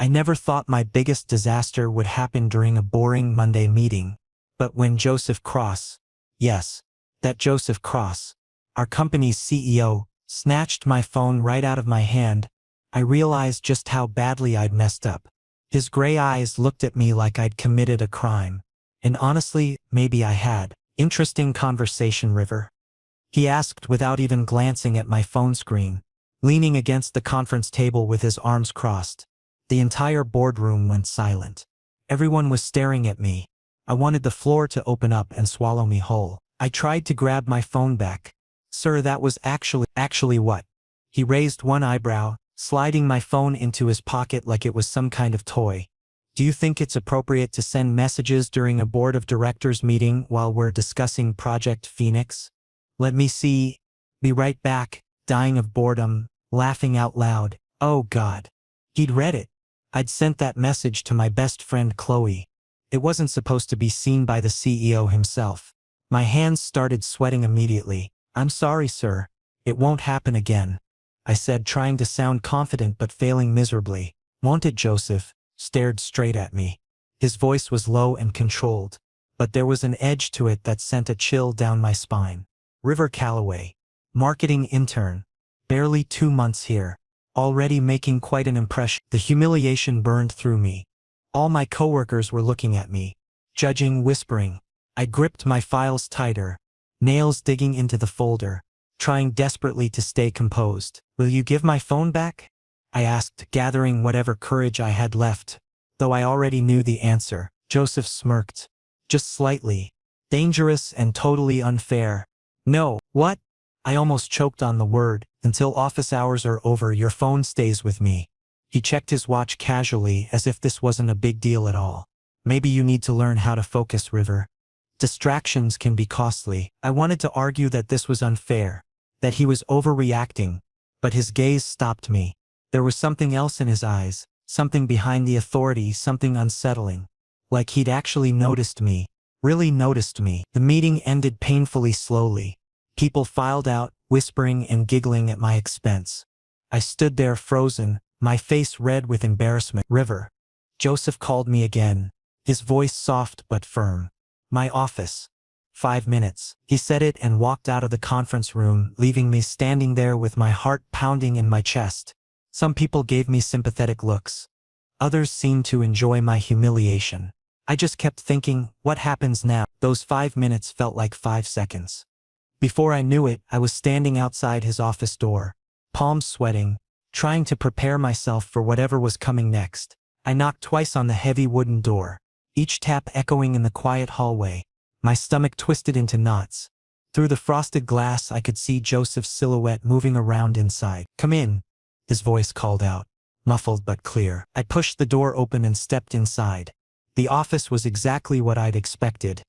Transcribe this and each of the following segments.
I never thought my biggest disaster would happen during a boring Monday meeting. But when Joseph Cross, yes, that Joseph Cross, our company's CEO, snatched my phone right out of my hand, I realized just how badly I'd messed up. His gray eyes looked at me like I'd committed a crime. And honestly, maybe I had. Interesting conversation, River. He asked without even glancing at my phone screen, leaning against the conference table with his arms crossed. The entire boardroom went silent. Everyone was staring at me. I wanted the floor to open up and swallow me whole. I tried to grab my phone back. Sir, that was actually what? He raised one eyebrow, sliding my phone into his pocket like it was some kind of toy. Do you think it's appropriate to send messages during a board of directors meeting while we're discussing Project Phoenix? Let me see. Be right back, dying of boredom, laughing out loud. Oh God. He'd read it. I'd sent that message to my best friend Chloe. It wasn't supposed to be seen by the CEO himself. My hands started sweating immediately. I'm sorry, sir. It won't happen again, I said, trying to sound confident but failing miserably. Won't it? Joseph stared straight at me. His voice was low and controlled, but there was an edge to it that sent a chill down my spine. River Calloway, marketing intern, barely 2 months here, already making quite an impression. The humiliation burned through me. All my coworkers were looking at me, judging, whispering. I gripped my files tighter, nails digging into the folder, trying desperately to stay composed. Will you give my phone back? I asked, gathering whatever courage I had left, though I already knew the answer. Joseph smirked. Just slightly. Dangerous and totally unfair. No. What? I almost choked on the word. Until office hours are over, your phone stays with me. He checked his watch casually, as if this wasn't a big deal at all. Maybe you need to learn how to focus, River. Distractions can be costly. I wanted to argue that this was unfair, that he was overreacting, but his gaze stopped me. There was something else in his eyes, something behind the authority, something unsettling. Like he'd actually noticed me, really noticed me. The meeting ended painfully slowly. People filed out, whispering and giggling at my expense. I stood there frozen, my face red with embarrassment. River. Joseph called me again, his voice soft but firm. My office. 5 minutes. He said it and walked out of the conference room, leaving me standing there with my heart pounding in my chest. Some people gave me sympathetic looks. Others seemed to enjoy my humiliation. I just kept thinking, what happens now? Those 5 minutes felt like 5 seconds. Before I knew it, I was standing outside his office door, palms sweating, trying to prepare myself for whatever was coming next. I knocked twice on the heavy wooden door, each tap echoing in the quiet hallway. My stomach twisted into knots. Through the frosted glass, I could see Joseph's silhouette moving around inside. Come in, his voice called out, muffled but clear. I pushed the door open and stepped inside. The office was exactly what I'd expected.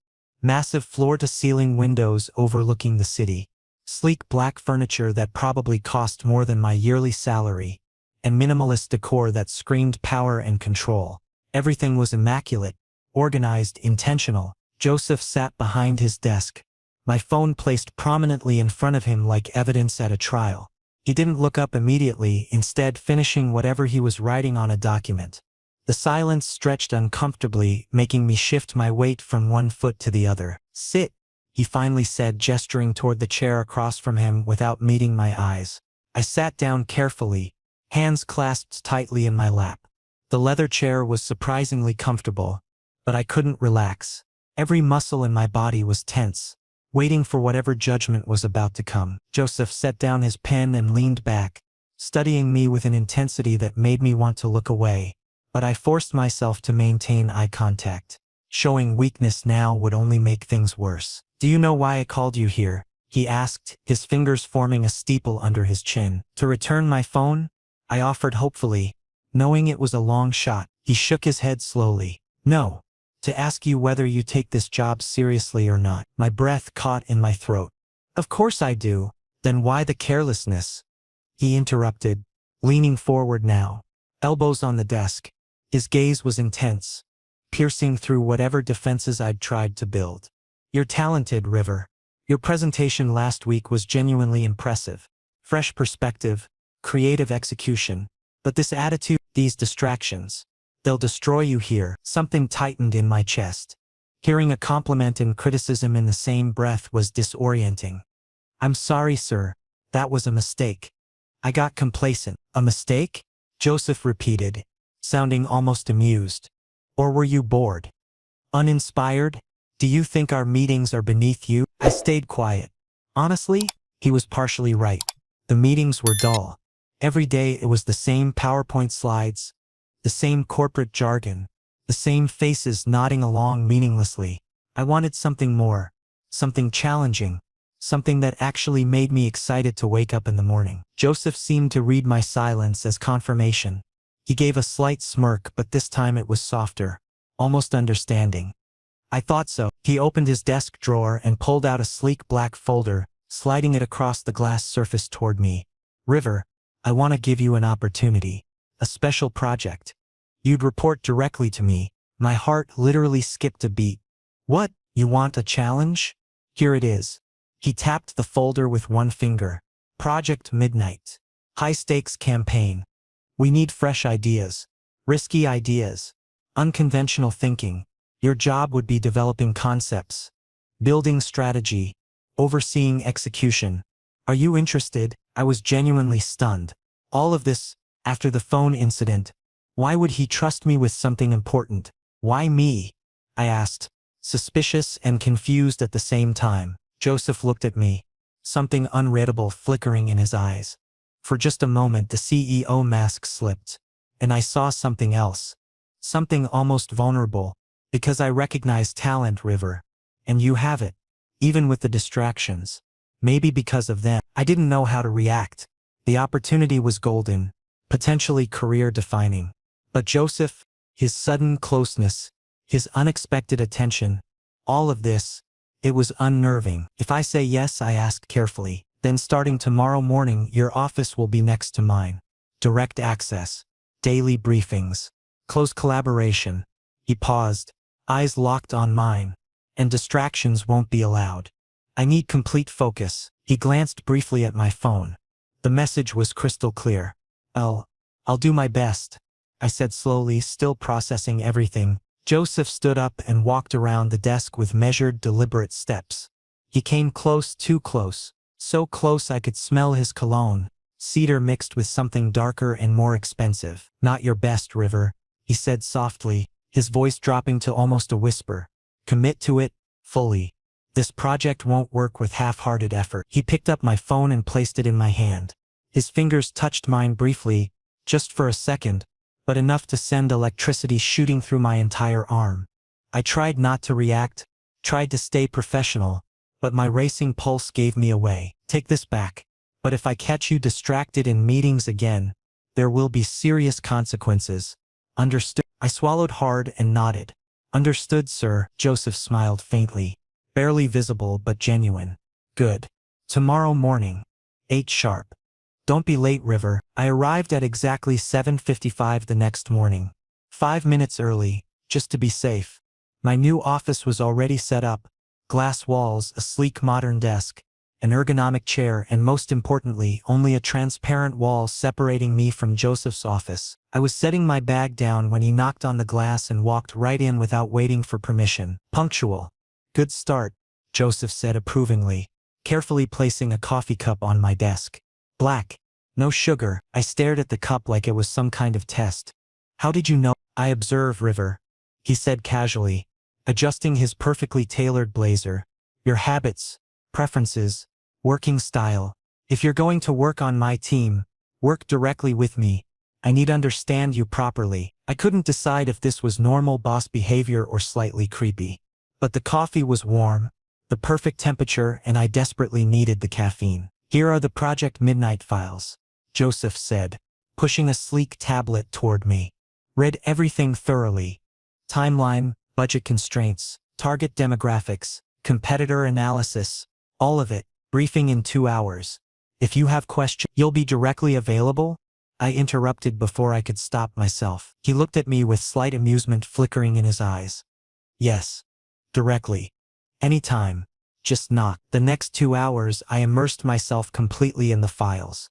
Massive floor-to-ceiling windows overlooking the city. Sleek black furniture that probably cost more than my yearly salary. And minimalist decor that screamed power and control. Everything was immaculate, organized, intentional. Joseph sat behind his desk, my phone placed prominently in front of him like evidence at a trial. He didn't look up immediately, instead finishing whatever he was writing on a document. The silence stretched uncomfortably, making me shift my weight from one foot to the other. Sit, he finally said, gesturing toward the chair across from him without meeting my eyes. I sat down carefully, hands clasped tightly in my lap. The leather chair was surprisingly comfortable, but I couldn't relax. Every muscle in my body was tense, waiting for whatever judgment was about to come. Joseph set down his pen and leaned back, studying me with an intensity that made me want to look away, but I forced myself to maintain eye contact. Showing weakness now would only make things worse. Do you know why I called you here? He asked, his fingers forming a steeple under his chin. To return my phone? I offered hopefully, knowing it was a long shot. He shook his head slowly. No. To ask you whether you take this job seriously or not. My breath caught in my throat. Of course I do. Then why the carelessness? He interrupted, leaning forward now, elbows on the desk. His gaze was intense, piercing through whatever defenses I'd tried to build. You're talented, River. Your presentation last week was genuinely impressive. Fresh perspective, creative execution. But this attitude, these distractions, they'll destroy you here. Something tightened in my chest. Hearing a compliment and criticism in the same breath was disorienting. I'm sorry, sir. That was a mistake. I got complacent. A mistake? Joseph repeated, sounding almost amused. Or were you bored? Uninspired? Do you think our meetings are beneath you? I stayed quiet. Honestly, he was partially right. The meetings were dull. Every day it was the same PowerPoint slides, the same corporate jargon, the same faces nodding along meaninglessly. I wanted something more, something challenging, something that actually made me excited to wake up in the morning. Joseph seemed to read my silence as confirmation. He gave a slight smirk, but this time it was softer, almost understanding. I thought so. He opened his desk drawer and pulled out a sleek black folder, sliding it across the glass surface toward me. River, I want to give you an opportunity. A special project. You'd report directly to me. My heart literally skipped a beat. What? You want a challenge? Here it is. He tapped the folder with one finger. Project Midnight. High-stakes campaign. We need fresh ideas. Risky ideas. Unconventional thinking. Your job would be developing concepts, building strategy, overseeing execution. Are you interested? I was genuinely stunned. All of this, after the phone incident. Why would he trust me with something important? Why me? I asked, suspicious and confused at the same time. Joseph looked at me, something unreadable flickering in his eyes. For just a moment the CEO mask slipped, and I saw something else. Something almost vulnerable. Because I recognize talent, River. And you have it. Even with the distractions. Maybe because of them. I didn't know how to react. The opportunity was golden, potentially career-defining. But Joseph, his sudden closeness, his unexpected attention, all of this, it was unnerving. If I say yes, I asked carefully, then starting tomorrow morning your office will be next to mine. Direct access. Daily briefings. Close collaboration. He paused. Eyes locked on mine. And distractions won't be allowed. I need complete focus. He glanced briefly at my phone. The message was crystal clear. I'll do my best, I said slowly, still processing everything. Joseph stood up and walked around the desk with measured, deliberate steps. He came close, too close. So close I could smell his cologne, cedar mixed with something darker and more expensive. Not your best, River, he said softly, his voice dropping to almost a whisper. Commit to it, fully. This project won't work with half-hearted effort. He picked up my phone and placed it in my hand. His fingers touched mine briefly, just for a second, but enough to send electricity shooting through my entire arm. I tried not to react, tried to stay professional, but my racing pulse gave me away. Take this back. But if I catch you distracted in meetings again, there will be serious consequences. Understood? I swallowed hard and nodded. Understood, sir. Joseph smiled faintly. Barely visible but genuine. Good. Tomorrow morning. 8 sharp. Don't be late, River. I arrived at exactly 7:55 the next morning. 5 minutes early, just to be safe. My new office was already set up. Glass walls, a sleek modern desk, an ergonomic chair, and most importantly, only a transparent wall separating me from Joseph's office. I was setting my bag down when he knocked on the glass and walked right in without waiting for permission. Punctual. Good start, Joseph said approvingly, carefully placing a coffee cup on my desk. Black. No sugar. I stared at the cup like it was some kind of test. How did you know? I observe, River, he said casually, adjusting his perfectly tailored blazer. Your habits, preferences, working style. If you're going to work on my team, work directly with me. I need to understand you properly. I couldn't decide if this was normal boss behavior or slightly creepy. But the coffee was warm, the perfect temperature, and I desperately needed the caffeine. Here are the Project Midnight files, Joseph said, pushing a sleek tablet toward me. Read everything thoroughly. Timeline, budget constraints, target demographics, competitor analysis, all of it. Briefing in 2 hours. If you have questions, you'll be directly available? I interrupted before I could stop myself. He looked at me with slight amusement flickering in his eyes. Yes. Directly. Anytime. Just knock. The next 2 hours I immersed myself completely in the files.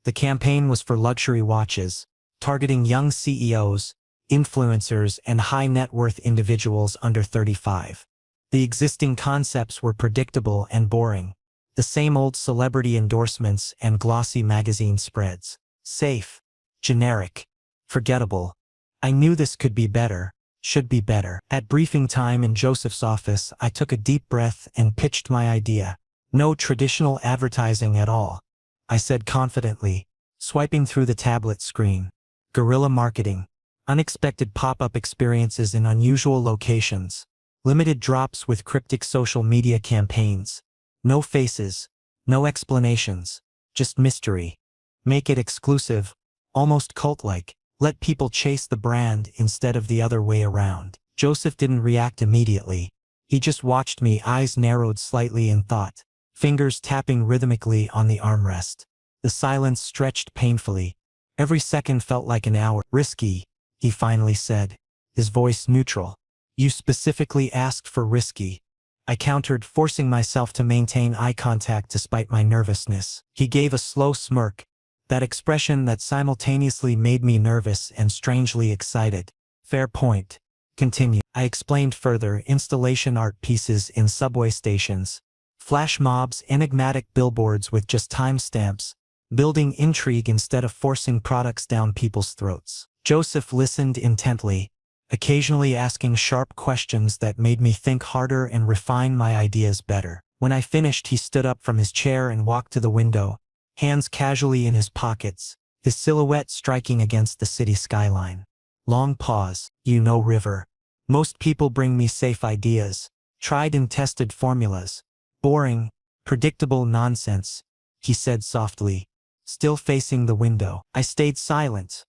The campaign was for luxury watches, targeting young CEOs, influencers, and high-net-worth individuals under 35. The existing concepts were predictable and boring. The same old celebrity endorsements and glossy magazine spreads. Safe, generic, forgettable. I knew this could be better, should be better. At briefing time in Joseph's office, I took a deep breath and pitched my idea. No traditional advertising at all, I said confidently, swiping through the tablet screen. Guerrilla marketing. Unexpected pop-up experiences in unusual locations. Limited drops with cryptic social media campaigns. No faces, no explanations, just mystery. Make it exclusive, almost cult-like. Let people chase the brand instead of the other way around. Joseph didn't react immediately. He just watched me, eyes narrowed slightly in thought, fingers tapping rhythmically on the armrest. The silence stretched painfully. Every second felt like an hour. Risky, he finally said, his voice neutral. You specifically asked for risky. I countered, forcing myself to maintain eye contact despite my nervousness. He gave a slow smirk, that expression that simultaneously made me nervous and strangely excited. Fair point. Continue. I explained further: installation art pieces in subway stations, flash mobs, enigmatic billboards with just timestamps, building intrigue instead of forcing products down people's throats. Joseph listened intently, occasionally asking sharp questions that made me think harder and refine my ideas better. When I finished, he stood up from his chair and walked to the window, hands casually in his pockets, his silhouette striking against the city skyline. Long pause. You know, River. Most people bring me safe ideas, tried and tested formulas. Boring, predictable nonsense, he said softly, still facing the window. I stayed silent,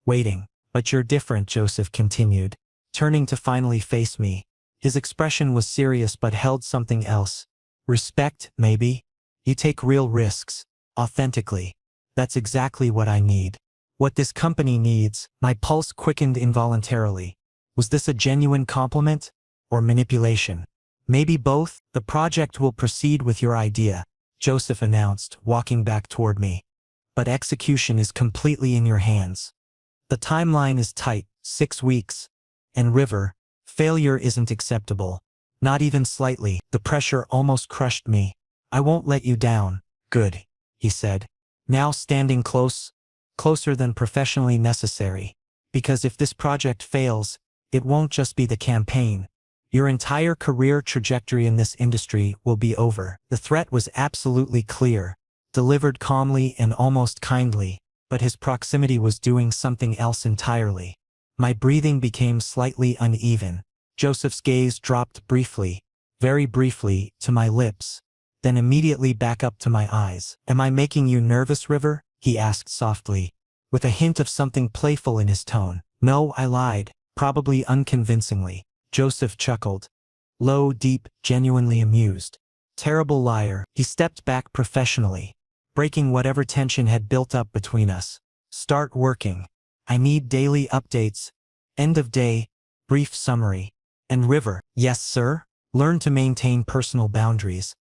waiting. But you're different, Joseph continued, turning to finally face me. His expression was serious but held something else. Respect, maybe? You take real risks. Authentically. That's exactly what I need. What this company needs. My pulse quickened involuntarily. Was this a genuine compliment? Or manipulation? Maybe both. The project will proceed with your idea, Joseph announced, walking back toward me. But execution is completely in your hands. The timeline is tight, 6 weeks. And River, failure isn't acceptable. Not even slightly. The pressure almost crushed me. I won't let you down. Good, he said, now standing closer than professionally necessary. Because if this project fails, it won't just be the campaign. Your entire career trajectory in this industry will be over. The threat was absolutely clear, delivered calmly and almost kindly, but his proximity was doing something else entirely. My breathing became slightly uneven. Joseph's gaze dropped briefly, very briefly, to my lips, then immediately back up to my eyes. Am I making you nervous, River? He asked softly, with a hint of something playful in his tone. No, I lied, probably unconvincingly. Joseph chuckled. Low, deep, genuinely amused. Terrible liar. He stepped back professionally, breaking whatever tension had built up between us. Start working. I need daily updates. End of day, brief summary. And River. Yes, sir? Learn to maintain personal boundaries.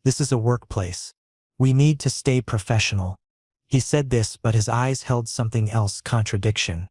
This is a workplace. We need to stay professional. He said this, but his eyes held something else: contradiction.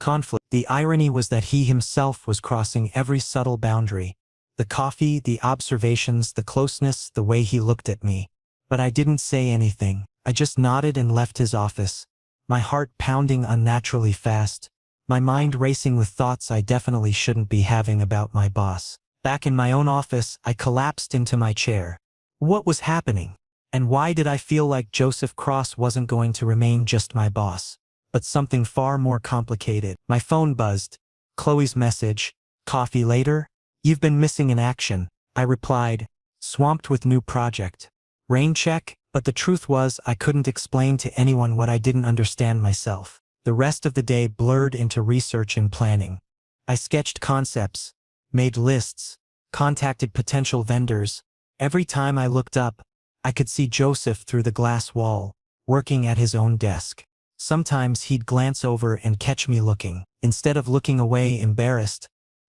Conflict. The irony was that he himself was crossing every subtle boundary. The coffee, the observations, the closeness, the way he looked at me. But I didn't say anything. I just nodded and left his office, my heart pounding unnaturally fast, my mind racing with thoughts I definitely shouldn't be having about my boss. Back in my own office, I collapsed into my chair. What was happening? And why did I feel like Joseph Cross wasn't going to remain just my boss, but something far more complicated? My phone buzzed. Chloe's message. Coffee later? You've been missing in action, I replied, swamped with new project. Rain check? But the truth was, I couldn't explain to anyone what I didn't understand myself. The rest of the day blurred into research and planning. I sketched concepts, made lists, contacted potential vendors. Every time I looked up, I could see Joseph through the glass wall, working at his own desk. Sometimes he'd glance over and catch me looking. Instead of looking away embarrassed,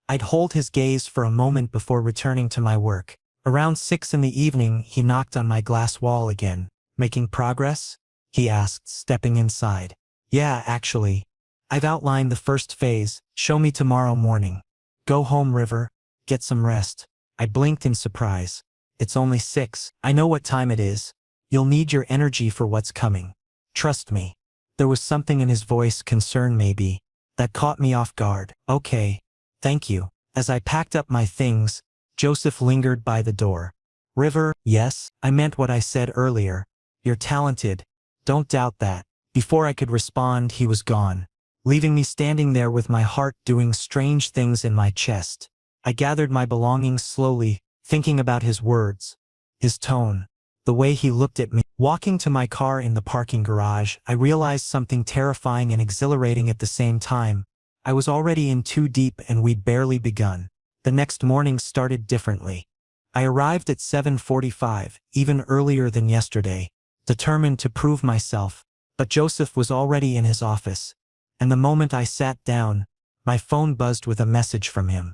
I'd hold his gaze for a moment before returning to my work. Around 6 in the evening, he knocked on my glass wall again. Making progress? He asked, stepping inside. Yeah, actually. I've outlined the first phase, show me tomorrow morning. Go home, River. Get some rest. I blinked in surprise. It's only 6. I know what time it is. You'll need your energy for what's coming. Trust me. There was something in his voice, concern maybe, that caught me off guard. Okay. Thank you. As I packed up my things, Joseph lingered by the door. River, yes, I meant what I said earlier. You're talented. Don't doubt that. Before I could respond, he was gone, leaving me standing there with my heart doing strange things in my chest. I gathered my belongings slowly, thinking about his words, his tone, the way he looked at me. Walking to my car in the parking garage, I realized something terrifying and exhilarating at the same time. I was already in too deep and we'd barely begun. The next morning started differently. I arrived at 7:45, even earlier than yesterday, determined to prove myself, but Joseph was already in his office, and the moment I sat down, my phone buzzed with a message from him.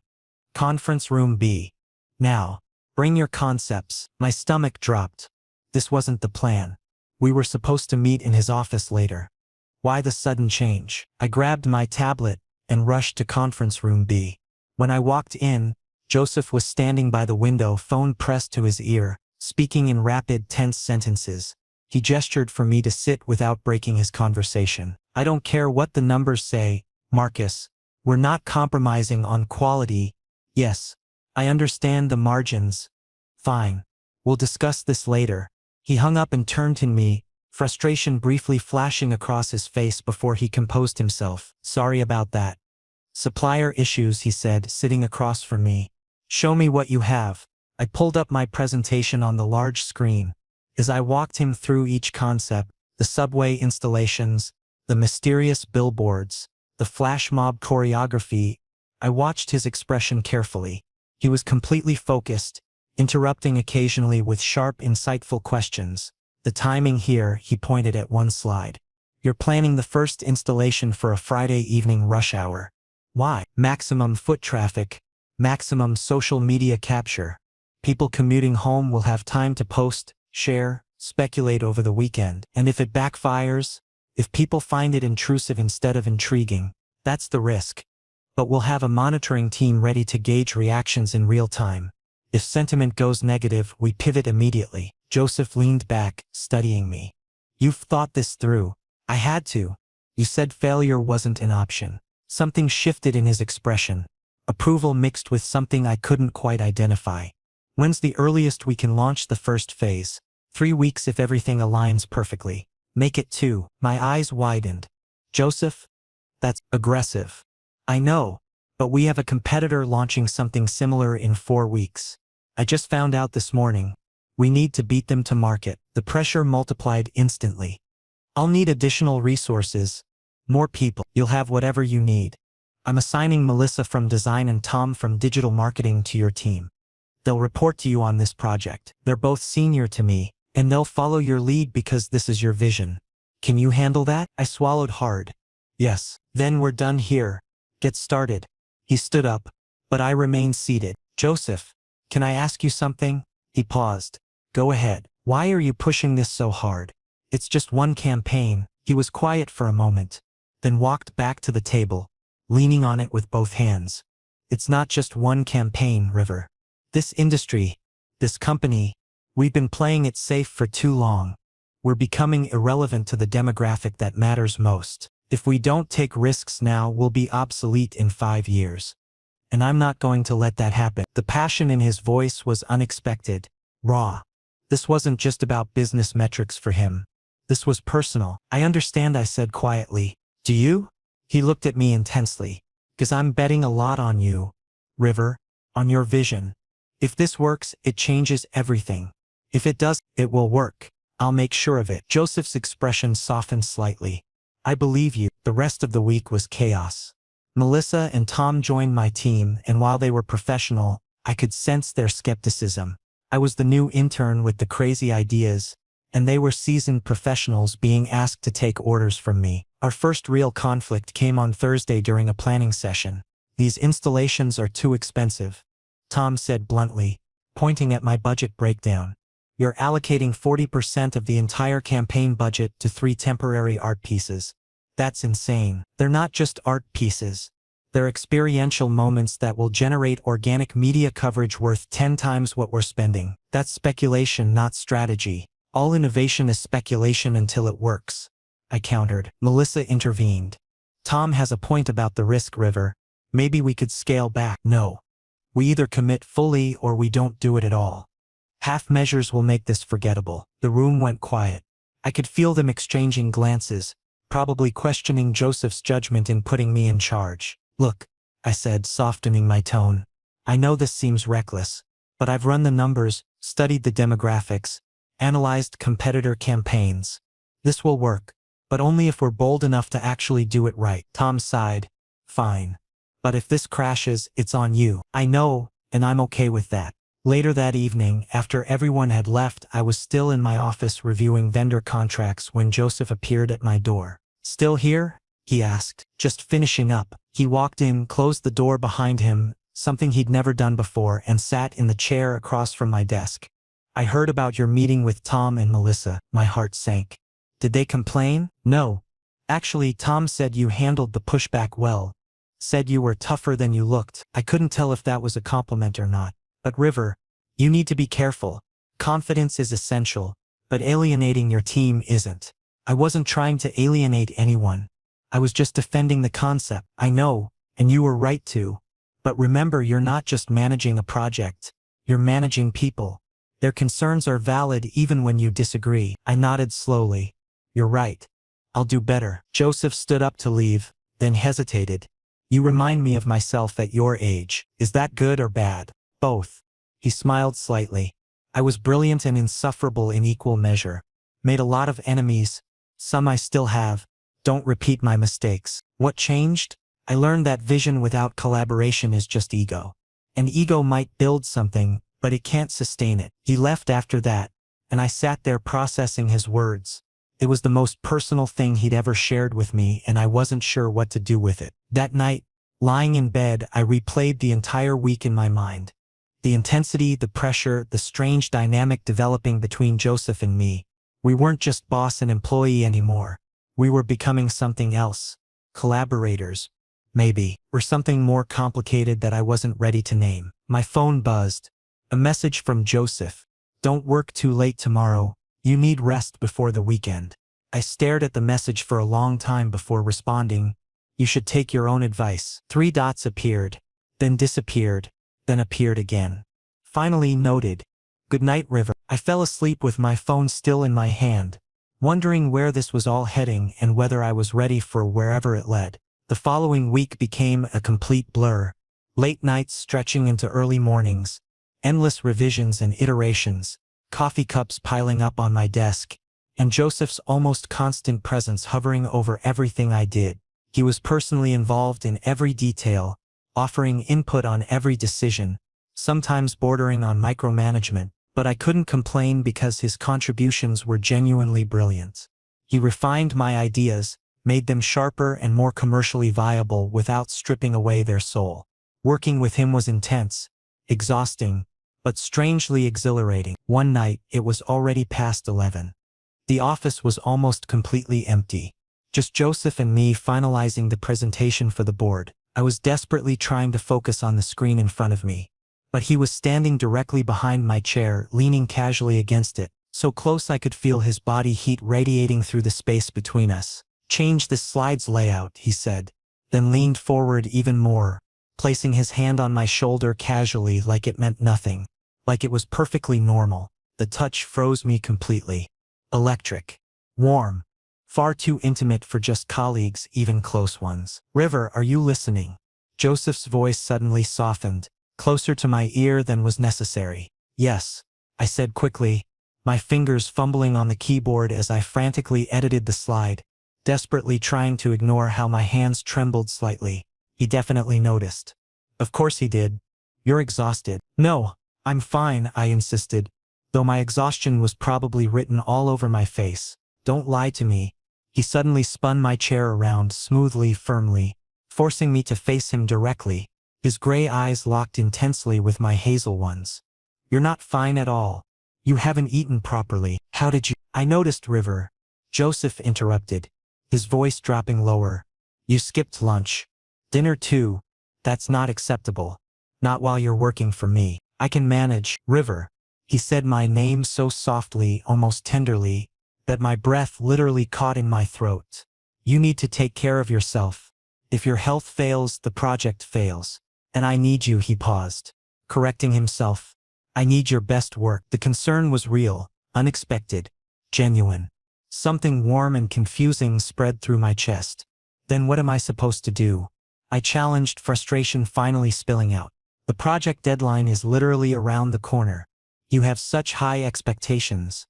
Conference room B. Now, bring your concepts. My stomach dropped. This wasn't the plan. We were supposed to meet in his office later. Why the sudden change? I grabbed my tablet and rushed to conference room B. When I walked in, Joseph was standing by the window, phone pressed to his ear, speaking in rapid, tense sentences. He gestured for me to sit without breaking his conversation. I don't care what the numbers say, Marcus. We're not compromising on quality. Yes, I understand the margins. Fine. We'll discuss this later. He hung up and turned to me, frustration briefly flashing across his face before he composed himself. Sorry about that. Supplier issues, he said, sitting across from me. Show me what you have. I pulled up my presentation on the large screen. As I walked him through each concept, the subway installations, the mysterious billboards, the flash mob choreography, I watched his expression carefully. He was completely focused, interrupting occasionally with sharp, insightful questions. The timing here, he pointed at one slide. You're planning the first installation for a Friday evening rush hour. Why? Maximum foot traffic, maximum social media capture. People commuting home will have time to post, share, speculate over the weekend. And if it backfires, if people find it intrusive instead of intriguing, that's the risk. But we'll have a monitoring team ready to gauge reactions in real time. If sentiment goes negative, we pivot immediately. Joseph leaned back, studying me. You've thought this through. I had to. You said failure wasn't an option. Something shifted in his expression. Approval mixed with something I couldn't quite identify. When's the earliest we can launch the first phase? 3 weeks if everything aligns perfectly. Make it 2. My eyes widened. Joseph? That's aggressive. I know, but we have a competitor launching something similar in 4 weeks. I just found out this morning. We need to beat them to market. The pressure multiplied instantly. I'll need additional resources. More people. You'll have whatever you need. I'm assigning Melissa from design and Tom from digital marketing to your team. They'll report to you on this project. They're both senior to me, and they'll follow your lead because this is your vision. Can you handle that? I swallowed hard. Yes. Then we're done here. Get started. He stood up, but I remained seated. Joseph, can I ask you something? He paused. Go ahead. Why are you pushing this so hard? It's just one campaign. He was quiet for a moment, then walked back to the table, leaning on it with both hands. It's not just one campaign, River. This industry, this company, we've been playing it safe for too long. We're becoming irrelevant to the demographic that matters most. If we don't take risks now, we'll be obsolete in 5 years. And I'm not going to let that happen. The passion in his voice was unexpected, raw. This wasn't just about business metrics for him. This was personal. I understand, I said quietly. Do you? He looked at me intensely. 'Cause I'm betting a lot on you, River, on your vision. If this works, it changes everything. If it does, it will work. I'll make sure of it. Joseph's expression softened slightly. I believe you. The rest of the week was chaos. Melissa and Tom joined my team, and while they were professional, I could sense their skepticism. I was the new intern with the crazy ideas, and they were seasoned professionals being asked to take orders from me. Our first real conflict came on Thursday during a planning session. These installations are too expensive, Tom said bluntly, pointing at my budget breakdown. You're allocating 40% of the entire campaign budget to 3 temporary art pieces. That's insane. They're not just art pieces. They're experiential moments that will generate organic media coverage worth 10 times what we're spending. That's speculation, not strategy. All innovation is speculation until it works. I countered. Melissa intervened. Tom has a point about the risk, River. Maybe we could scale back. No. We either commit fully or we don't do it at all. Half measures will make this forgettable. The room went quiet. I could feel them exchanging glances, probably questioning Joseph's judgment in putting me in charge. Look, I said, softening my tone. I know this seems reckless, but I've run the numbers, studied the demographics, analyzed competitor campaigns. This will work, but only if we're bold enough to actually do it right. Tom sighed. Fine. But if this crashes, it's on you. I know, and I'm okay with that. Later that evening, after everyone had left, I was still in my office reviewing vendor contracts when Joseph appeared at my door. Still here? He asked. Just finishing up. He walked in, closed the door behind him, something he'd never done before, and sat in the chair across from my desk. I heard about your meeting with Tom and Melissa. My heart sank. Did they complain? No. Actually, Tom said you handled the pushback well. Said you were tougher than you looked. I couldn't tell if that was a compliment or not. But River, you need to be careful. Confidence is essential, but alienating your team isn't. I wasn't trying to alienate anyone. I was just defending the concept. I know, and you were right to. But remember, you're not just managing a project. You're managing people. Their concerns are valid even when you disagree. I nodded slowly. You're right. I'll do better. Joseph stood up to leave, then hesitated. You remind me of myself at your age. Is that good or bad? Both. He smiled slightly. I was brilliant and insufferable in equal measure. Made a lot of enemies. Some I still have. Don't repeat my mistakes. What changed? I learned that vision without collaboration is just ego. And ego might build something, but it can't sustain it. He left after that, and I sat there processing his words. It was the most personal thing he'd ever shared with me, and I wasn't sure what to do with it. That night, lying in bed, I replayed the entire week in my mind. The intensity, the pressure, the strange dynamic developing between Joseph and me. We weren't just boss and employee anymore. We were becoming something else. Collaborators. Maybe. Or something more complicated that I wasn't ready to name. My phone buzzed. A message from Joseph. Don't work too late tomorrow. You need rest before the weekend. I stared at the message for a long time before responding. You should take your own advice. 3 dots appeared, then disappeared, then appeared again. Finally noted. Good night, River. I fell asleep with my phone still in my hand, wondering where this was all heading and whether I was ready for wherever it led. The following week became a complete blur. Late nights stretching into early mornings, endless revisions and iterations, coffee cups piling up on my desk, and Joseph's almost constant presence hovering over everything I did. He was personally involved in every detail, offering input on every decision, sometimes bordering on micromanagement, but I couldn't complain because his contributions were genuinely brilliant. He refined my ideas, made them sharper and more commercially viable without stripping away their soul. Working with him was intense, exhausting, but strangely exhilarating. One night, it was already past 11. The office was almost completely empty. Just Joseph and me finalizing the presentation for the board. I was desperately trying to focus on the screen in front of me. But he was standing directly behind my chair, leaning casually against it, so close I could feel his body heat radiating through the space between us. Change the slide's layout, he said, then leaned forward even more, placing his hand on my shoulder casually like it meant nothing, like it was perfectly normal. The touch froze me completely. Electric. Warm. Far too intimate for just colleagues, even close ones. River, are you listening? Joseph's voice suddenly softened, closer to my ear than was necessary. Yes, I said quickly, my fingers fumbling on the keyboard as I frantically edited the slide, desperately trying to ignore how my hands trembled slightly. He definitely noticed. Of course he did. You're exhausted. No, I'm fine, I insisted, though my exhaustion was probably written all over my face. Don't lie to me. He suddenly spun my chair around smoothly, firmly, forcing me to face him directly. His gray eyes locked intensely with my hazel ones. You're not fine at all. You haven't eaten properly. How did you? I noticed, River. Joseph interrupted. his voice dropping lower. You skipped lunch. Dinner too. That's not acceptable. Not while you're working for me. I can manage. River. He said my name so softly, almost tenderly, that my breath literally caught in my throat. You need to take care of yourself. If your health fails, the project fails. And I need you, he paused, correcting himself. I need your best work. The concern was real, unexpected, genuine. Something warm and confusing spread through my chest. Then what am I supposed to do? I challenged, frustration finally spilling out. The project deadline is literally around the corner. You have such high expectations.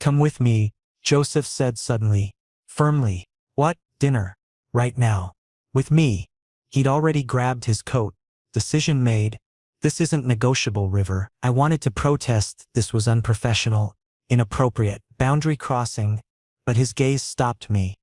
Come with me, Joseph said suddenly, firmly. What? Dinner? Right now. With me. He'd already grabbed his coat. Decision made. This isn't negotiable, River. I wanted to protest. This was unprofessional, inappropriate, boundary crossing, but his gaze stopped me.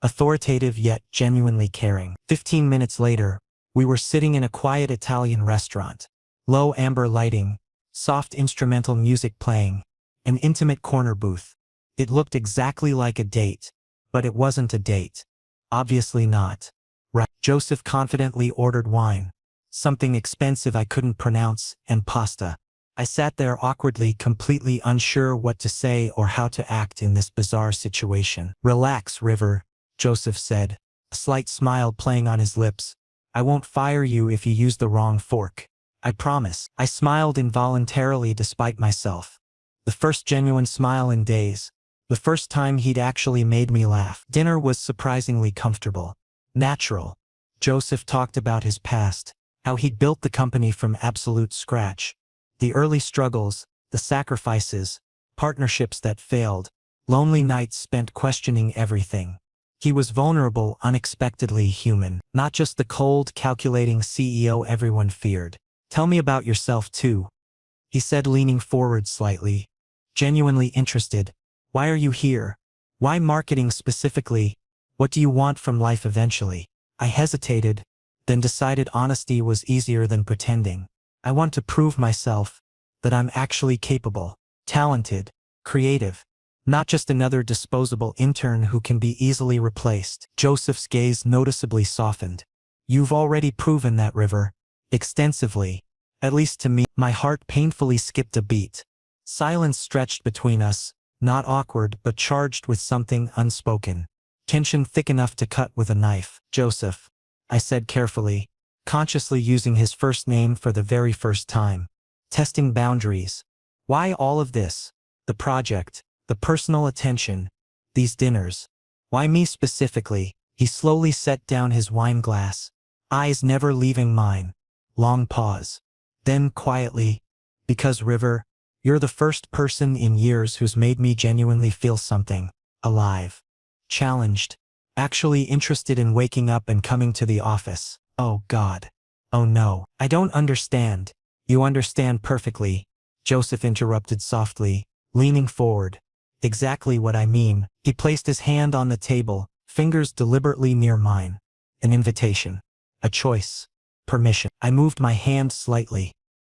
Authoritative yet genuinely caring. 15 minutes later, we were sitting in a quiet Italian restaurant. Low amber lighting, soft instrumental music playing, an intimate corner booth. It looked exactly like a date, but it wasn't a date. Obviously not. Right. Joseph confidently ordered wine, something expensive I couldn't pronounce, and pasta. I sat there awkwardly, completely unsure what to say or how to act in this bizarre situation. Relax, River, Joseph said, a slight smile playing on his lips. I won't fire you if you use the wrong fork. I promise. I smiled involuntarily despite myself. The first genuine smile in days. The first time he'd actually made me laugh. Dinner was surprisingly comfortable. Natural. Joseph talked about his past, how he'd built the company from absolute scratch. The early struggles, the sacrifices, partnerships that failed, lonely nights spent questioning everything. He was vulnerable, unexpectedly human, not just the cold, calculating CEO everyone feared. Tell me about yourself too, he said, leaning forward slightly, genuinely interested. Why are you here? Why marketing specifically? What do you want from life eventually? I hesitated, then decided honesty was easier than pretending. I want to prove myself, that I'm actually capable, talented, creative. Not just another disposable intern who can be easily replaced. Joseph's gaze noticeably softened. You've already proven that, River. Extensively. At least to me. My heart painfully skipped a beat. Silence stretched between us, not awkward but charged with something unspoken. Tension thick enough to cut with a knife. Joseph, I said carefully, consciously using his first name for the very first time. Testing boundaries. Why all of this? The project. The personal attention, these dinners. Why me specifically? He slowly set down his wine glass, eyes never leaving mine. Long pause. Then quietly, because River, you're the first person in years who's made me genuinely feel something, alive, challenged, actually interested in waking up and coming to the office. Oh God. Oh no. I don't understand. You understand perfectly, Joseph interrupted softly, leaning forward. Exactly what I mean. He placed his hand on the table, fingers deliberately near mine. An invitation. A choice. Permission. I moved my hand slightly.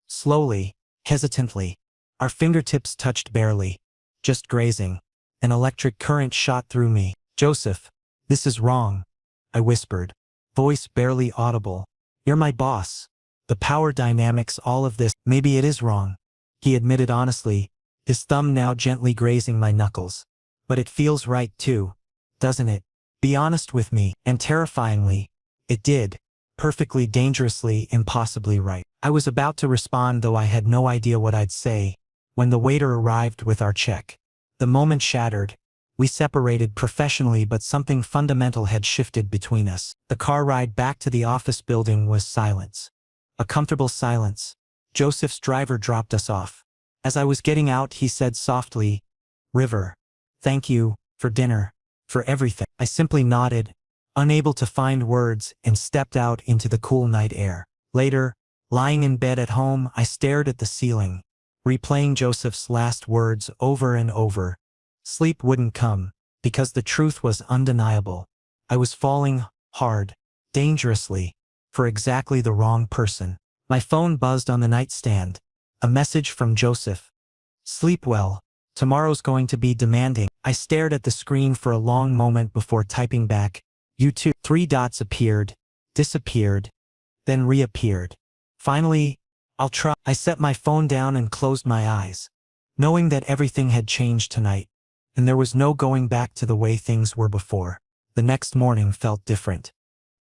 Slowly, hesitantly. Our fingertips touched barely. Just grazing. An electric current shot through me. Joseph, this is wrong, I whispered. Voice barely audible. You're my boss. The power dynamics, all of this. Maybe it is wrong, he admitted honestly, his thumb now gently grazing my knuckles. But it feels right too, doesn't it? Be honest with me. And terrifyingly, it did. Perfectly, dangerously, impossibly right. I was about to respond, though I had no idea what I'd say, when the waiter arrived with our check. The moment shattered. We separated professionally, but something fundamental had shifted between us. The car ride back to the office building was silence. A comfortable silence. Joseph's driver dropped us off. As I was getting out, he said softly, River, thank you, for dinner, for everything. I simply nodded, unable to find words, and stepped out into the cool night air. Later, lying in bed at home, I stared at the ceiling, replaying Joseph's last words over and over. Sleep wouldn't come, because the truth was undeniable. I was falling, hard, dangerously, for exactly the wrong person. My phone buzzed on the nightstand. A message from Joseph. Sleep well, Tomorrow's going to be demanding. I stared at the screen for a long moment before typing back, you too. 3 dots appeared, disappeared, then reappeared. Finally, I'll try. I set my phone down and closed my eyes, knowing that everything had changed tonight, and there was no going back to the way things were before. The next morning felt different.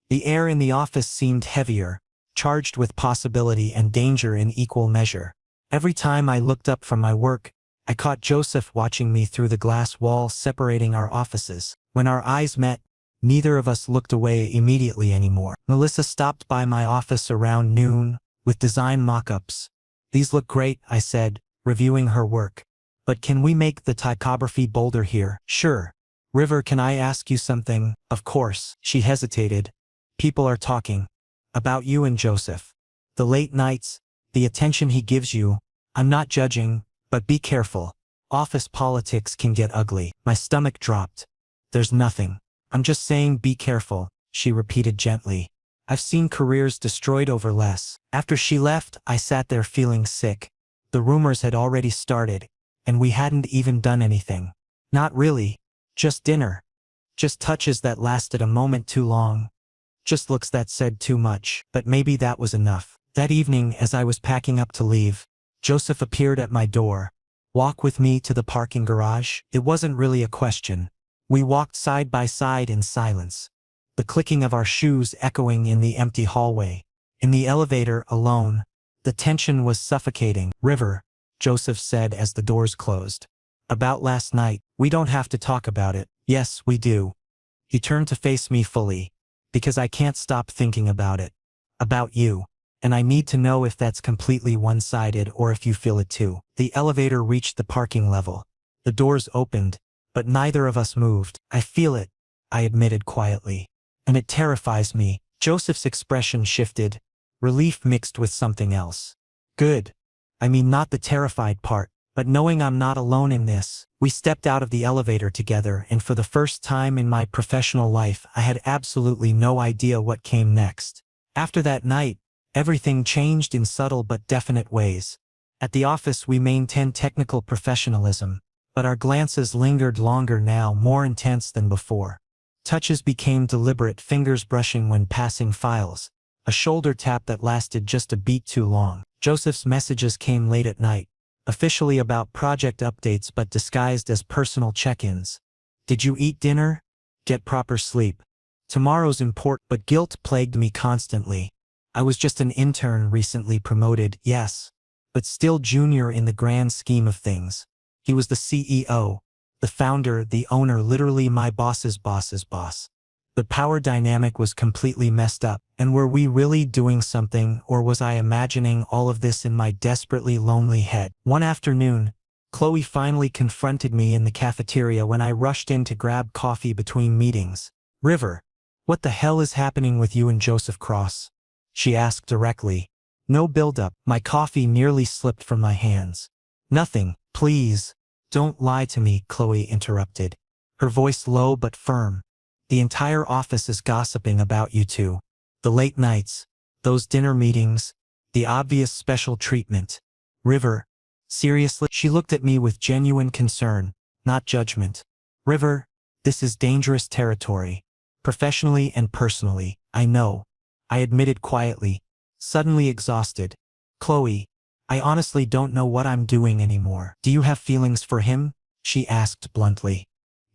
The air in the office seemed heavier, charged with possibility and danger in equal measure. Every time I looked up from my work, I caught Joseph watching me through the glass wall separating our offices. When our eyes met, neither of us looked away immediately anymore. Melissa stopped by my office around noon, with design mock-ups. These look great, I said, reviewing her work. But can we make the typography bolder here? Sure. River, can I ask you something? Of course. She hesitated. People are talking. About you and Joseph. The late nights, the attention he gives you. I'm not judging, but be careful. Office politics can get ugly. My stomach dropped. There's nothing. I'm just saying be careful, she repeated gently. I've seen careers destroyed over less. After she left, I sat there feeling sick. The rumors had already started, and we hadn't even done anything. Not really. Just dinner. Just touches that lasted a moment too long. Just looks that said too much. But maybe that was enough. That evening, as I was packing up to leave, Joseph appeared at my door. Walk with me to the parking garage? It wasn't really a question. We walked side by side in silence, the clicking of our shoes echoing in the empty hallway. In the elevator, alone, the tension was suffocating. River, Joseph said as the doors closed. About last night, we don't have to talk about it. Yes, we do. He turned to face me fully. Because I can't stop thinking about it. About you. And I need to know if that's completely one-sided or if you feel it too. The elevator reached the parking level. The doors opened, but neither of us moved. I feel it, I admitted quietly. And it terrifies me. Joseph's expression shifted, relief mixed with something else. Good. I mean, not the terrified part, but knowing I'm not alone in this. We stepped out of the elevator together, and for the first time in my professional life, I had absolutely no idea what came next. After that night, everything changed in subtle but definite ways. At the office, we maintained technical professionalism, but our glances lingered longer now, more intense than before. Touches became deliberate, fingers brushing when passing files, a shoulder tap that lasted just a beat too long. Joseph's messages came late at night, officially about project updates but disguised as personal check-ins. Did you eat dinner? Get proper sleep. Tomorrow's important, but guilt plagued me constantly. I was just an intern recently promoted, yes, but still junior in the grand scheme of things. He was the CEO, the founder, the owner, literally my boss's boss's boss. The power dynamic was completely messed up, and were we really doing something, or was I imagining all of this in my desperately lonely head? One afternoon, Chloe finally confronted me in the cafeteria when I rushed in to grab coffee between meetings. River, what the hell is happening with you and Joseph Cross? She asked directly. No build-up. My coffee nearly slipped from my hands. Nothing, please. Don't lie to me, Chloe interrupted, her voice low but firm. The entire office is gossiping about you two. The late nights, those dinner meetings, the obvious special treatment. River, seriously? She looked at me with genuine concern, not judgment. River, this is dangerous territory. Professionally and personally, I know. I admitted quietly, suddenly exhausted. Chloe, I honestly don't know what I'm doing anymore. Do you have feelings for him? She asked bluntly.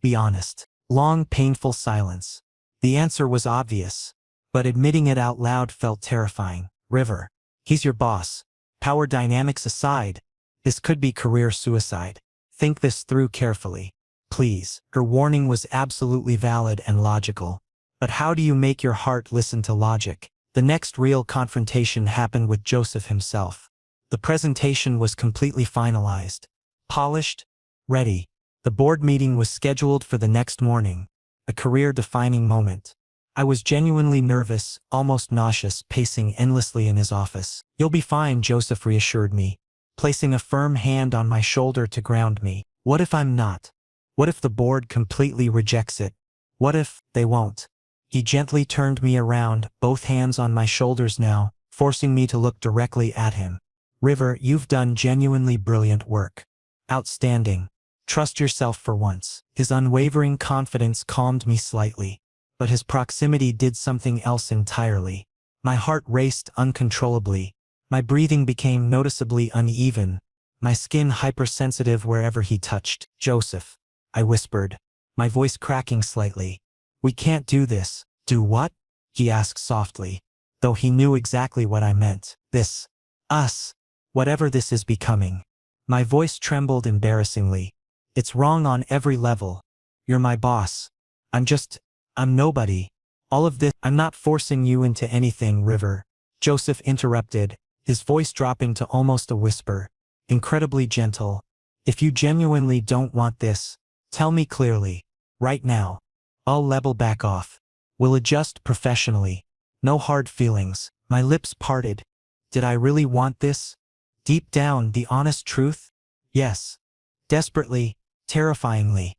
Be honest. Long, painful silence. The answer was obvious, but admitting it out loud felt terrifying. River, he's your boss. Power dynamics aside, this could be career suicide. Think this through carefully. Please. Her warning was absolutely valid and logical. But how do you make your heart listen to logic? The next real confrontation happened with Joseph himself. The presentation was completely finalized, polished, ready. The board meeting was scheduled for the next morning, a career-defining moment. I was genuinely nervous, almost nauseous, pacing endlessly in his office. You'll be fine, Joseph reassured me, placing a firm hand on my shoulder to ground me. What if I'm not? What if the board completely rejects it? What if they won't? He gently turned me around, both hands on my shoulders now, forcing me to look directly at him. River, you've done genuinely brilliant work. Outstanding. Trust yourself for once. His unwavering confidence calmed me slightly. But his proximity did something else entirely. My heart raced uncontrollably. My breathing became noticeably uneven. My skin hypersensitive wherever he touched. Joseph, I whispered, my voice cracking slightly. We can't do this. Do what? He asked softly, though he knew exactly what I meant. This. Us. Whatever this is becoming. My voice trembled embarrassingly. It's wrong on every level. You're my boss. I'm nobody. All of this, I'm not forcing you into anything, River. Joseph interrupted, his voice dropping to almost a whisper. Incredibly gentle. If you genuinely don't want this, tell me clearly. Right now. I'll level back off. We'll adjust professionally. No hard feelings. My lips parted. Did I really want this? Deep down, the honest truth? Yes. Desperately, terrifyingly.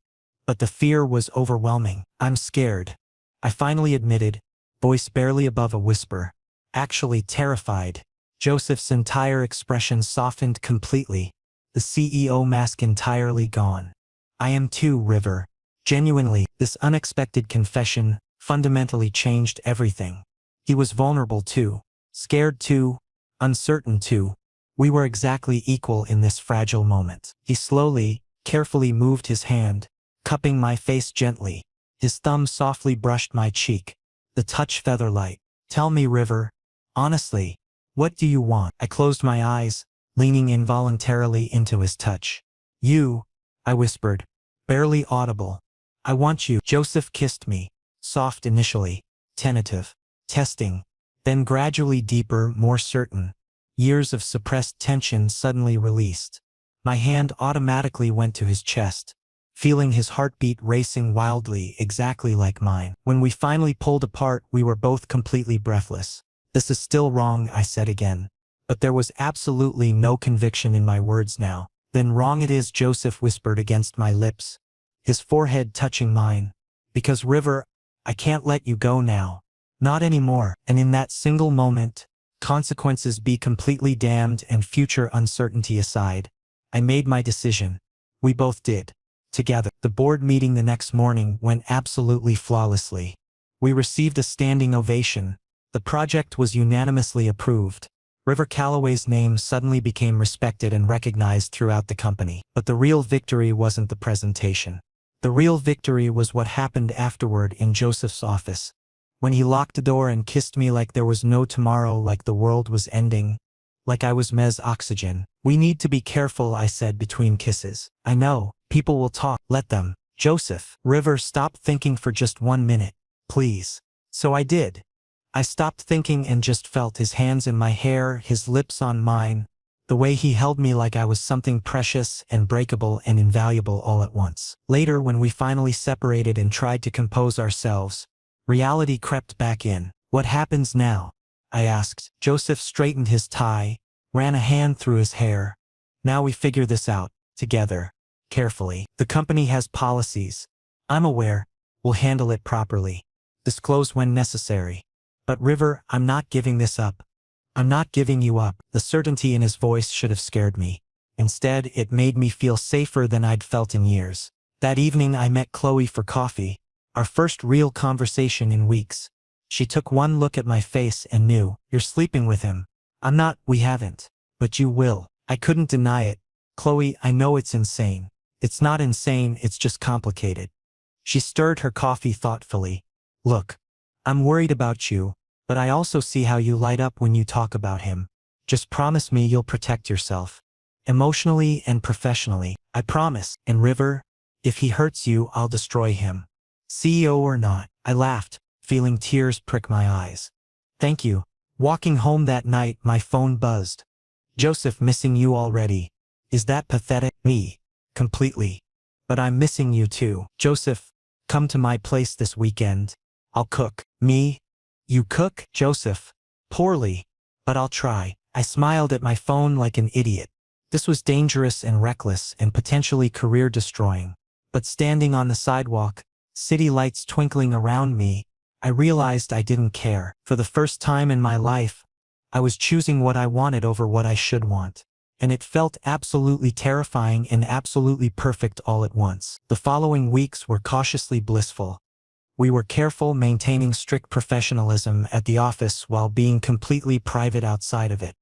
But the fear was overwhelming. I'm scared. I finally admitted, voice barely above a whisper. Actually terrified. Joseph's entire expression softened completely. The CEO mask entirely gone. I am too, River. Genuinely, this unexpected confession fundamentally changed everything. He was vulnerable too. Scared too. Uncertain too. We were exactly equal in this fragile moment. He slowly, carefully moved his hand, cupping my face gently. His thumb softly brushed my cheek. The touch feather-light. Tell me, River. Honestly. What do you want? I closed my eyes, leaning involuntarily into his touch. You, I whispered, barely audible. I want you. Joseph kissed me. Soft initially. Tentative. Testing. Then gradually deeper, more certain. Years of suppressed tension suddenly released. My hand automatically went to his chest, feeling his heartbeat racing wildly, exactly like mine. When we finally pulled apart, we were both completely breathless. This is still wrong, I said again. But there was absolutely no conviction in my words now. Then wrong it is, Joseph whispered against my lips, his forehead touching mine. Because River, I can't let you go now. Not anymore. And in that single moment, consequences be completely damned and future uncertainty aside, I made my decision. We both did. Together. The board meeting the next morning went absolutely flawlessly. We received a standing ovation. The project was unanimously approved. River Calloway's name suddenly became respected and recognized throughout the company. But the real victory wasn't the presentation. The real victory was what happened afterward in Joseph's office. When he locked the door and kissed me like there was no tomorrow, like the world was ending, like I was Mez Oxygen. We need to be careful, I said between kisses. I know, people will talk. Let them. Joseph. River, stop thinking for just 1 minute. Please. So I did. I stopped thinking and just felt his hands in my hair, his lips on mine, the way he held me like I was something precious and breakable and invaluable all at once. Later, when we finally separated and tried to compose ourselves, reality crept back in. What happens now? I asked. Joseph straightened his tie, ran a hand through his hair. Now we figure this out, together, carefully. The company has policies. I'm aware. We'll handle it properly. Disclose when necessary. But River, I'm not giving this up. I'm not giving you up. The certainty in his voice should have scared me. Instead, it made me feel safer than I'd felt in years. That evening I met Chloe for coffee. Our first real conversation in weeks. She took one look at my face and knew. You're sleeping with him. I'm not. We haven't. But you will. I couldn't deny it. Chloe, I know it's insane. It's not insane, it's just complicated. She stirred her coffee thoughtfully. Look. I'm worried about you, but I also see how you light up when you talk about him. Just promise me you'll protect yourself. Emotionally and professionally. I promise. And River, if he hurts you, I'll destroy him. CEO or not. I laughed, feeling tears prick my eyes. Thank you. Walking home that night, my phone buzzed. Joseph, missing you already. Is that pathetic? Me. Completely. But I'm missing you too. Joseph, come to my place this weekend. I'll cook. Me? You cook? Joseph. Poorly. But I'll try. I smiled at my phone like an idiot. This was dangerous and reckless and potentially career-destroying. But standing on the sidewalk, city lights twinkling around me, I realized I didn't care. For the first time in my life, I was choosing what I wanted over what I should want. and it felt absolutely terrifying and absolutely perfect all at once. The following weeks were cautiously blissful. We were careful, maintaining strict professionalism at the office while being completely private outside of it.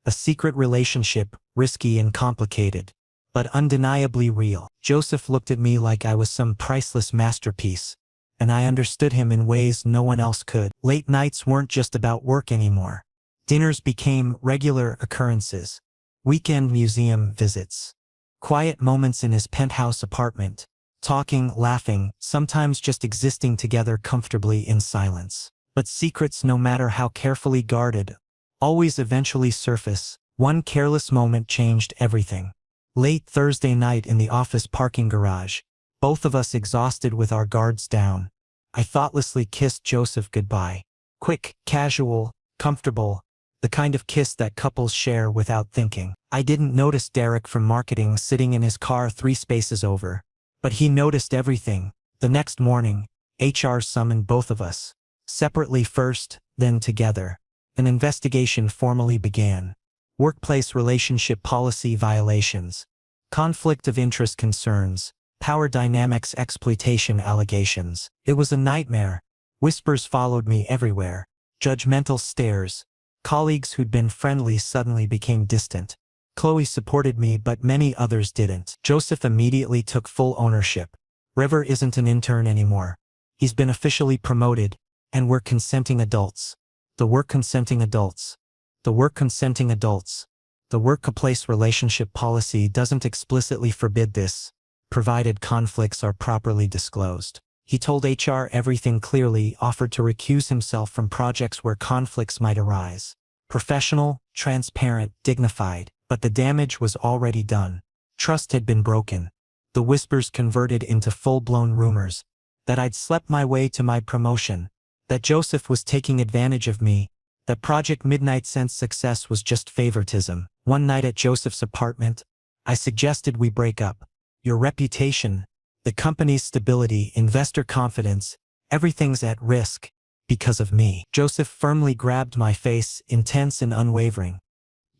A secret relationship, risky and complicated, but undeniably real. Joseph looked at me like I was some priceless masterpiece, and I understood him in ways no one else could. Late nights weren't just about work anymore. Dinners became regular occurrences. Weekend museum visits. Quiet moments in his penthouse apartment. Talking, laughing, sometimes just existing together comfortably in silence. But secrets, no matter how carefully guarded, always eventually surface. One careless moment changed everything. Late Thursday night in the office parking garage, both of us exhausted with our guards down, I thoughtlessly kissed Joseph goodbye. Quick, casual, comfortable, the kind of kiss that couples share without thinking. I didn't notice Derek from marketing sitting in his car 3 spaces over, but he noticed everything. The next morning, HR summoned both of us. Separately first, then together. An investigation formally began. Workplace relationship policy violations. Conflict of interest concerns. Power dynamics exploitation allegations. It was a nightmare. Whispers followed me everywhere. Judgmental stares. Colleagues who'd been friendly suddenly became distant. Chloe supported me, but many others didn't. Joseph immediately took full ownership. River isn't an intern anymore. He's been officially promoted, and we're consenting adults. The work-consenting adults. The work-consenting adults. The workplace relationship policy doesn't explicitly forbid this, provided conflicts are properly disclosed. He told HR everything clearly, offered to recuse himself from projects where conflicts might arise. Professional, transparent, dignified, but the damage was already done. Trust had been broken. The whispers converted into full-blown rumors that I'd slept my way to my promotion, that Joseph was taking advantage of me, that Project Midnight Sense success was just favoritism. One night at Joseph's apartment, I suggested we break up. Your reputation, the company's stability, investor confidence, everything's at risk because of me. Joseph firmly grabbed my face, intense and unwavering.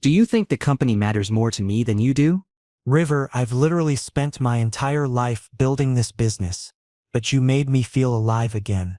Do you think the company matters more to me than you do? River, I've literally spent my entire life building this business, but you made me feel alive again.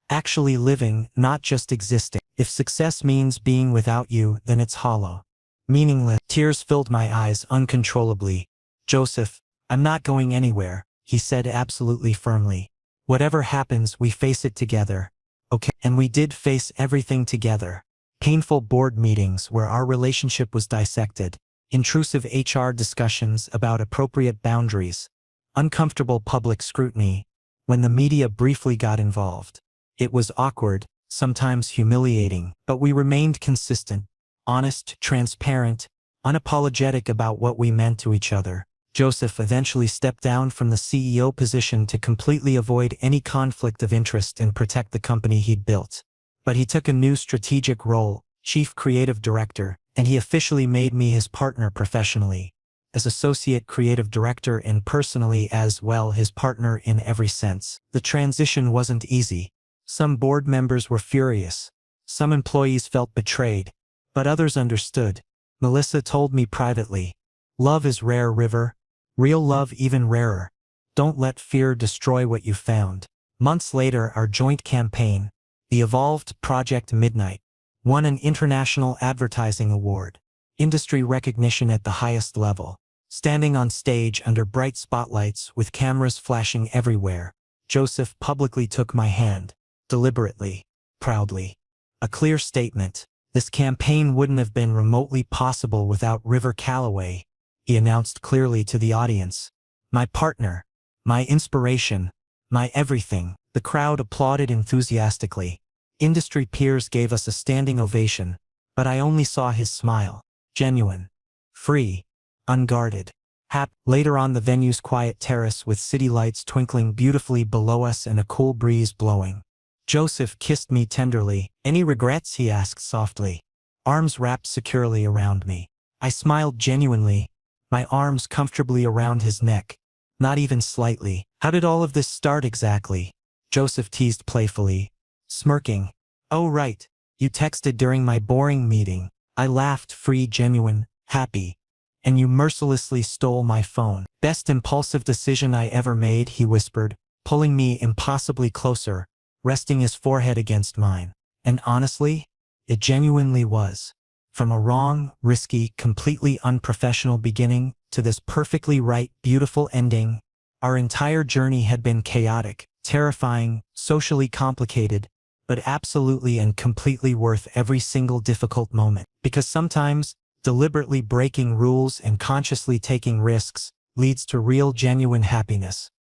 Actually living, not just existing. If success means being without you, then it's hollow. Meaningless. Tears filled my eyes uncontrollably. Joseph, I'm not going anywhere, he said absolutely firmly. Whatever happens, we face it together. Okay. And we did face everything together. Painful board meetings where our relationship was dissected. Intrusive HR discussions about appropriate boundaries. Uncomfortable public scrutiny. When the media briefly got involved. It was awkward, sometimes humiliating, but we remained consistent, honest, transparent, unapologetic about what we meant to each other. Joseph eventually stepped down from the CEO position to completely avoid any conflict of interest and protect the company he'd built. But he took a new strategic role, Chief Creative Director, and he officially made me his partner professionally, as Associate Creative Director and personally as well his partner in every sense. The transition wasn't easy. Some board members were furious. Some employees felt betrayed, but others understood. Melissa told me privately, "Love is rare, River. Real love even rarer. Don't let fear destroy what you found." Months later, our joint campaign, the evolved Project Midnight, won an international advertising award. Industry recognition at the highest level. Standing on stage under bright spotlights with cameras flashing everywhere, Joseph publicly took my hand. Deliberately, proudly. A clear statement. This campaign wouldn't have been remotely possible without River Calloway, he announced clearly to the audience. My partner, my inspiration, my everything. The crowd applauded enthusiastically. Industry peers gave us a standing ovation, but I only saw his smile. Genuine. Free. Unguarded. Happy. Later on, the venue's quiet terrace with city lights twinkling beautifully below us and a cool breeze blowing. Joseph kissed me tenderly. Any regrets? He asked softly. Arms wrapped securely around me. I smiled genuinely, my arms comfortably around his neck. Not even slightly. How did all of this start exactly? Joseph teased playfully, smirking. Oh right, you texted during my boring meeting. I laughed, free, genuine, happy. And you mercilessly stole my phone. Best impulsive decision I ever made, he whispered, pulling me impossibly closer, resting his forehead against mine. And honestly, it genuinely was. From a wrong, risky, completely unprofessional beginning to this perfectly right, beautiful ending, our entire journey had been chaotic, terrifying, socially complicated, but absolutely and completely worth every single difficult moment. Because sometimes, deliberately breaking rules and consciously taking risks leads to real, genuine happiness.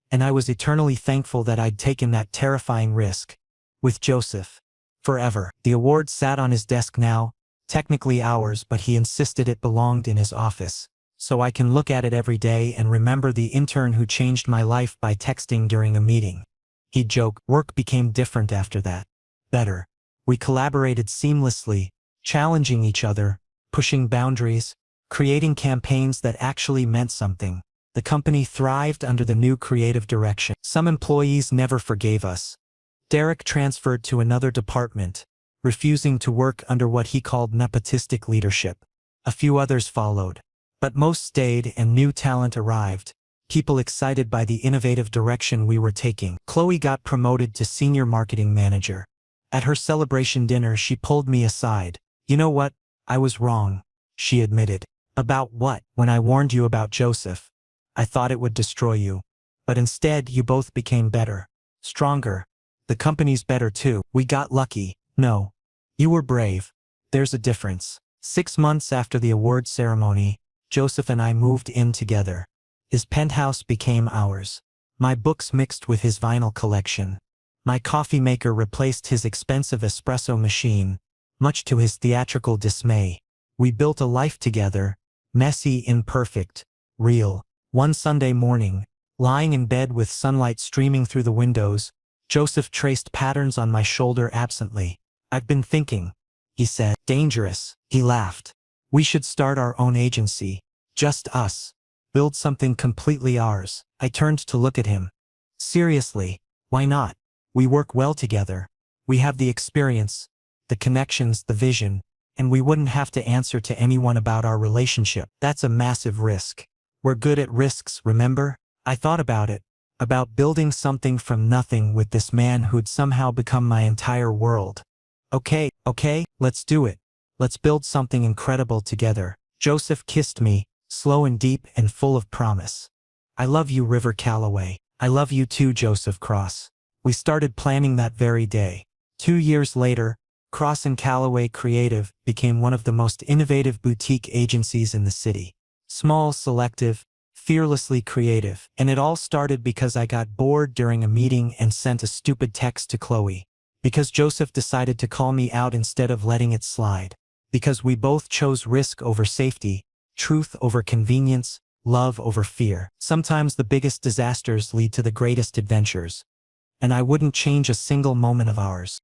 And I was eternally thankful that I'd taken that terrifying risk. With Joseph. Forever. The award sat on his desk now, technically ours, but he insisted it belonged in his office. So I can look at it every day and remember the intern who changed my life by texting during a meeting. He'd joke, work became different after that. Better. We collaborated seamlessly, challenging each other, pushing boundaries, creating campaigns that actually meant something. The company thrived under the new creative direction. Some employees never forgave us. Derek transferred to another department, refusing to work under what he called nepotistic leadership. A few others followed. But most stayed and new talent arrived, people excited by the innovative direction we were taking. Chloe got promoted to senior marketing manager. At her celebration dinner, she pulled me aside. You know what? I was wrong, she admitted. About what? When I warned you about Joseph. I thought it would destroy you. But instead, you both became better. Stronger. The company's better too. We got lucky. No. You were brave. There's a difference. 6 months after the award ceremony, Joseph and I moved in together. His penthouse became ours. My books mixed with his vinyl collection. My coffee maker replaced his expensive espresso machine, much to his theatrical dismay. We built a life together, messy, imperfect, real. One Sunday morning, lying in bed with sunlight streaming through the windows, Joseph traced patterns on my shoulder absently. I've been thinking, he said. Dangerous, he laughed. We should start our own agency. Just us. Build something completely ours. I turned to look at him. Seriously, why not? We work well together. We have the experience, the connections, the vision, and we wouldn't have to answer to anyone about our relationship. That's a massive risk. We're good at risks, remember? I thought about it. About building something from nothing with this man who'd somehow become my entire world. Okay, let's do it. Let's build something incredible together. Joseph kissed me, slow and deep and full of promise. I love you, River Calloway. I love you too, Joseph Cross. We started planning that very day. 2 years later, Cross & Calloway Creative became one of the most innovative boutique agencies in the city. Small, selective, fearlessly creative. And it all started because I got bored during a meeting and sent a stupid text to Chloe. Because Joseph decided to call me out instead of letting it slide. Because we both chose risk over safety, truth over convenience, love over fear. Sometimes the biggest disasters lead to the greatest adventures. And I wouldn't change a single moment of ours.